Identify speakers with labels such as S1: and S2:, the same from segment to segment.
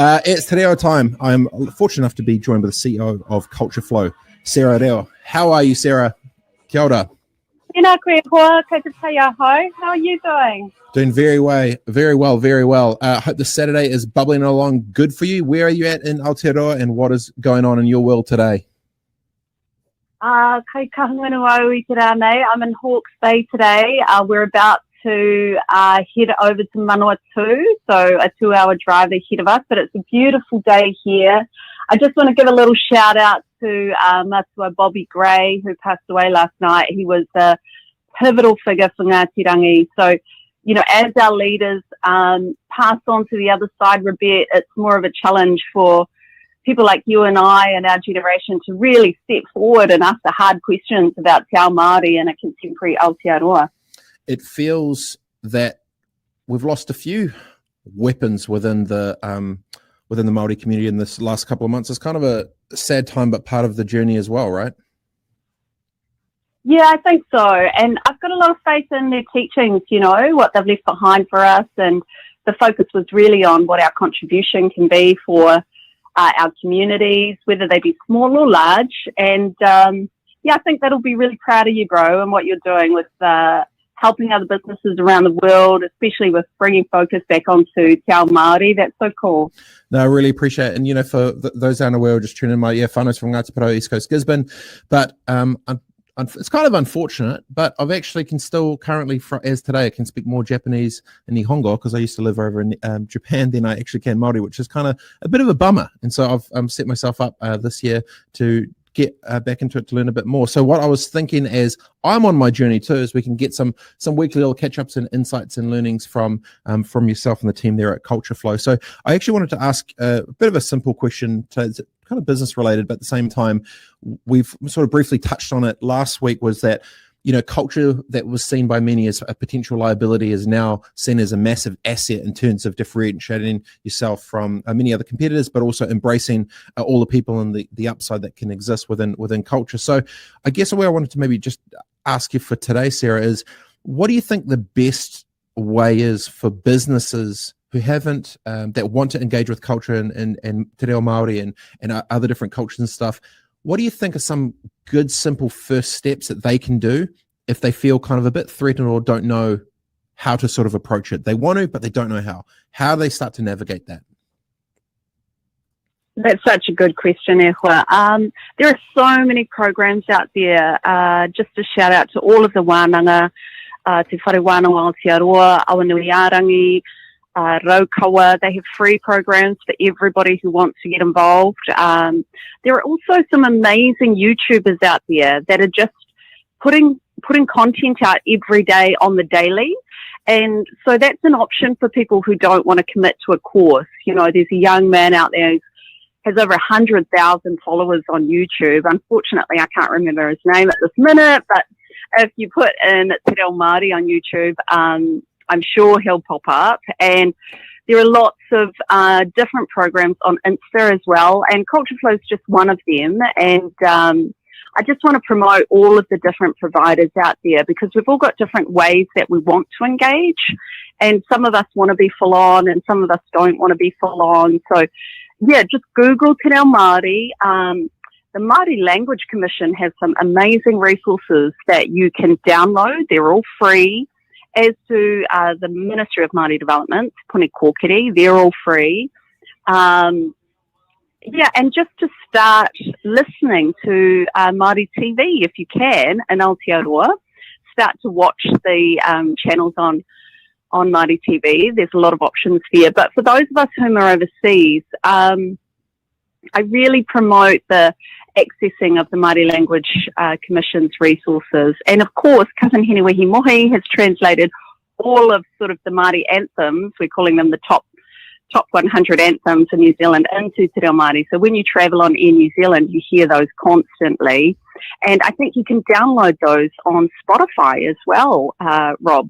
S1: It's Te Reo time. I'm fortunate enough to be joined by the CEO of Culture Flow, Sarah Reo. How are you, Sarah? Kia ora.
S2: Tēnā koe hoa, kei te tai aho. How are you doing?
S1: Doing very well. Hope the Saturday is bubbling along good for you. Where are you at in Aotearoa and what is going on in your world today?
S2: Kei kahunganu au I te rānei. I'm in Hawke's Bay today. We're about to head over to Manawatu, so a 2-hour drive ahead of us, but it's a beautiful day here. I just want to give a little shout out to Matua Bobby Gray, who passed away last night. He was a pivotal figure for Ngāti Rangi. So, you know, as our leaders pass on to the other side, Robett, it's more of a challenge for people like you and I and our generation to really step forward and ask the hard questions about Te Ao Māori and a contemporary Aotearoa. It
S1: feels that we've lost a few weapons within the Māori community in this last couple of months. It's kind of a sad time, but part of the journey as well, right?
S2: Yeah, I think so. And I've got a lot of faith in their teachings, you know, what they've left behind for us. And the focus was really on what our contribution can be for our communities, whether they be small or large. And yeah, I think that'll be really proud of you, bro, and what you're doing with helping other businesses around the world, especially with bringing focus back onto Te Ao Māori. That's so cool.
S1: No, I really appreciate it. And, you know, for those unaware, just tuning in, my whānau's from Ngāti Porou, East Coast Gisborne. But it's kind of unfortunate, but I've actually can still currently, as today, I can speak more Japanese and Nihongo because I used to live over in Japan than I actually can Māori, which is kind of a bit of a bummer. And so I've set myself up this year to get back into it to learn a bit more. So what I was thinking as I'm on my journey too is we can get some weekly little catch-ups and insights and learnings from yourself and the team there at Culture Flow. So I actually wanted to ask a bit of a simple question to kind of business related, but at the same time, we've sort of briefly touched on it last week, was that, you know, culture that was seen by many as a potential liability is now seen as a massive asset in terms of differentiating yourself from many other competitors, but also embracing all the people and the upside that can exist within culture. So I guess the way I wanted to maybe just ask you for today, Sarah, is what do you think the best way is for businesses who haven't, that want to engage with culture and Te Reo Māori and other different cultures and stuff? What do you think are some good, simple first steps that they can do if they feel kind of a bit threatened or don't know how to sort of approach it? They want to, but they don't know how. How do they start to navigate that?
S2: That's such a good question, Ehua. There are so many programs out there. Just a shout out to all of the wānanga, Te Whare Wānanga Aotearoa, Awanuiarangi, Raukawa. They have free programs for everybody who wants to get involved. There are also some amazing YouTubers out there that are just putting content out every day on the daily. And so that's an option for people who don't want to commit to a course. You know, there's a young man out there who has over 100,000 followers on YouTube. Unfortunately, I can't remember his name at this minute, but if you put in Te Reo Māori on YouTube, I'm sure he'll pop up. And there are lots of different programs on Insta as well. And Culture Flow is just one of them. And I just want to promote all of the different providers out there because we've all got different ways that we want to engage. And some of us want to be full on and some of us don't want to be full on. So, yeah, just Google Te Reo Māori. The Māori Language Commission has some amazing resources that you can download. They're all free. As to the Ministry of Māori Development, Puni Kōkiri, they're all free. Yeah, and just to start listening to Māori TV, if you can, in Aotearoa, start to watch the channels on Māori TV. There's a lot of options there. But for those of us whom are overseas, I really promote the accessing of the Māori Language Commission's resources. And of course, Cousin Henewehi Mohi has translated all of sort of the Māori anthems, we're calling them the top 100 anthems in New Zealand, into Te Reo Māori. So when you travel on Air New Zealand, you hear those constantly. And I think you can download those on Spotify as well, Rob.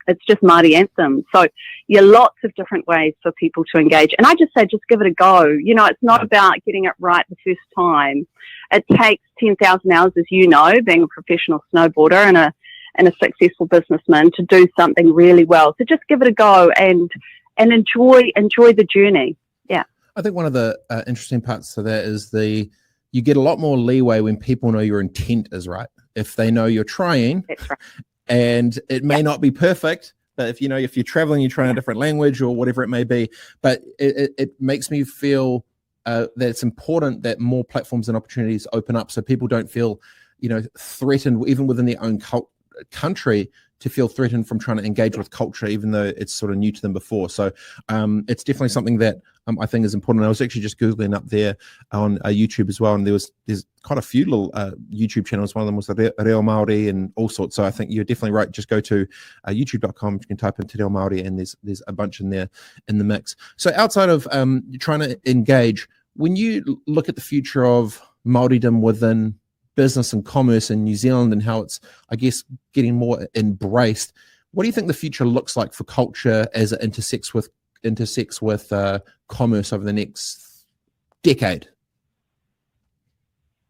S2: It's just Māori anthems. So yeah, lots of different ways for people to engage. And I just say, just give it a go. You know, it's not about getting it right the first time. It takes 10,000 hours, as you know, being a professional snowboarder and a successful businessman, to do something really well. So just give it a go. And and enjoy the journey. Yeah.
S1: I think one of the interesting parts to that is you get a lot more leeway when people know your intent is right. If they know you're trying,
S2: That's right.
S1: and it may not be perfect, but if you're traveling, you're trying a different language or whatever it may be, but it makes me feel that it's important that more platforms and opportunities open up so people don't feel, threatened, even within their own country, to feel threatened from trying to engage with culture, even though it's sort of new to them before. So it's definitely something that I think is important. I was actually just Googling up there on YouTube as well, and there's quite a few little YouTube channels. One of them was Reo Māori and all sorts. So I think you're definitely right. Just go to youtube.com. You can type in Te Reo Māori, and there's a bunch in there in the mix. So outside of trying to engage, when you look at the future of Māoridom within business and commerce in New Zealand and how it's, I guess, getting more embraced, what do you think the future looks like for culture as it intersects with commerce over the next decade?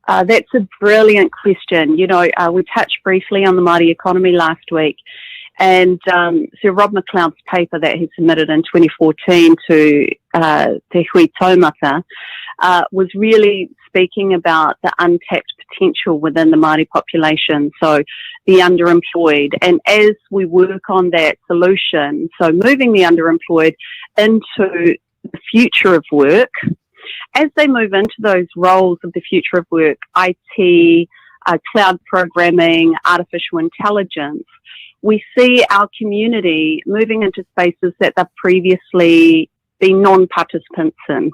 S2: That's a brilliant question. We touched briefly on the Māori economy last week, and Sir Rob McLeod's paper that he submitted in 2014 to Te Hui Taumata was really speaking about the untapped potential within the Māori population, so the underemployed. And as we work on that solution, so moving the underemployed into the future of work, as they move into those roles of the future of work, IT, cloud programming, artificial intelligence, we see our community moving into spaces that they've previously been non-participants in.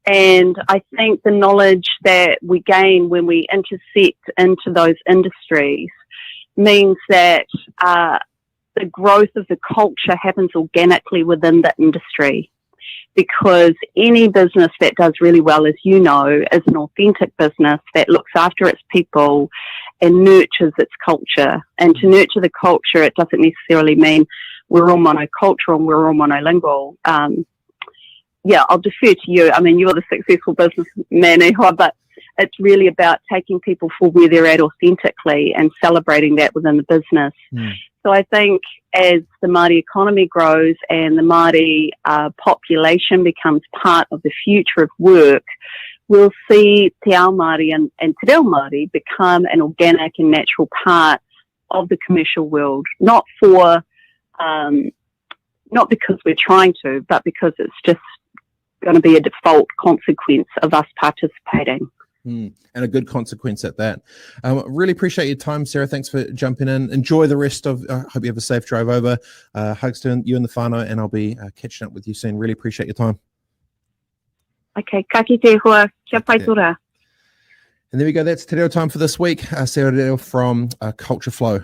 S2: And I think the knowledge that we gain when we intersect into those industries means that the growth of the culture happens organically within the industry, because any business that does really well, as you know, is an authentic business that looks after its people and nurtures its culture. And to nurture the culture, it doesn't necessarily mean we're all monocultural and we're all monolingual. I'll defer to you. I mean, you're the successful businessman, Ehua, but it's really about taking people for where they're at authentically and celebrating that within the business. So I think as the Māori economy grows and the Māori population becomes part of the future of work, we'll see Te Ao Māori and Te Reo Māori become an organic and natural part of the commercial world, not because we're trying to, but because it's just going to be a default consequence of us participating.
S1: And a good consequence at that. Really appreciate your time, Sarah. Thanks for jumping in. Enjoy the rest of, hope you have a safe drive over. Hugs to you and the whānau, and I'll be catching up with you soon. Really appreciate your time.
S2: Okay, ka kite hua, kia pai tora.
S1: And there we go. That's Te Reo time for this week. Sarah Reo from Culture Flow.